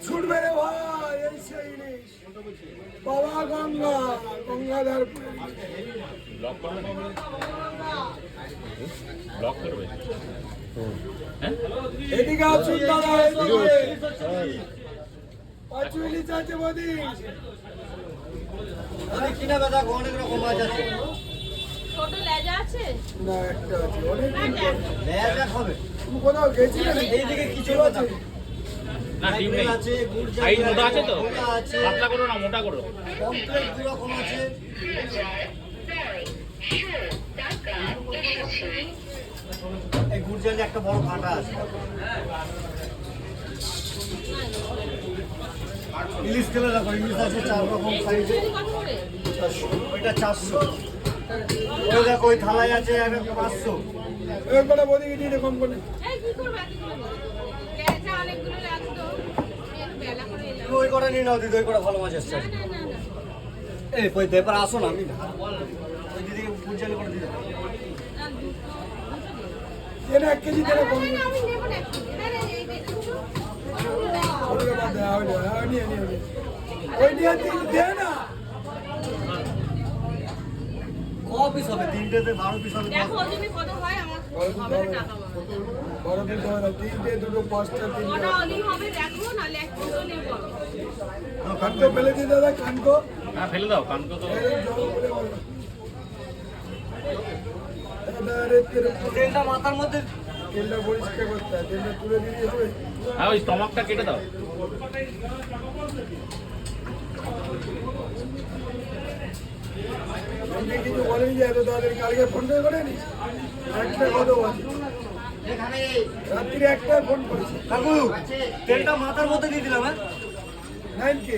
ছুটবে রে ভাই, এই সেই ইলিশ বাবা গঙ্গা, গঙ্গাধার ব্লক করবে হ্যাঁ এদিকে আসুন দাদা, এদিকে পাঁচু ইলিশ আছে বদি। কিনা বেদা অনেক রকম মাছ আছে। ছোট লেজা আছে না একটা আছে, অনেক লেজা খাবে। তুমি কোথাও গেছিলে নাকি? এইদিকে কিছু আছে না ডিম নেই আছে, গুড় জাল সাইজ মোটা আছে তো আছে, পাতলা করো না মোটা করো কমপ্লিট দু রকম আছে। এই গুড় জালে একটা বড় কাঁটা আছে। ইলিশ খেলে দেখো, ইলিশ আছে 4 রকম সাইজে। কত করে ওইটা 400। ওই দেখো ওই থালায় আছে 500। একবারে বদিকে দিয়ে দে কম করে। এই কি করবে এতগুলো লেজা অনেকগুলো লাগতো এর বেলা করে এলাম ওই কটা নিয়ে নাও দিদি, ওই কটা ভালো মাছ আসছে। না না না না এই পই দেবার আসো না, আমি না ওই দিদিকে গুড় জালে করে দিতে। না এনে 1 কেজি তেলে কম করে। আমি নেব না একটু না না এই দেখছো ওরে বাদ দে, আয় না, আয় নিয়ে নিয়ে নিয়ে। ওই নিয়ে তিন দে না। ক পিস হবে? 3টেতে 12 পিস হবে। দেখো ওজনে কত হয় আমার হবে না টাকা বলো বড় দিন ধরে না, 3টে 2টো 5টা 3টে। কটা অলি হবে দেখো নালে এক কিলো নেব কানকো ফেলে দি দাদা, কানকো হ্যাঁ ফেলে দাও কানকো তো এই জল করে বলো। এবারে তেলটা মাথার মধ্যে তেলটা পরিষ্কার করতে হয়, তেলটা তুলে দিলে হবে। হ্যাঁ ওই স্টমাকটা কেটে দাও আমি কিছু বলেনি যে এত তাড়াতাড়ি কালকে ফোন করে নিস। একটা কত আছে? রাত্রি 1টায় ফোন করেছি। কাকু তেলটা মাথার মধ্যে দিয়ে দিলাম। হ্যাঁ 9K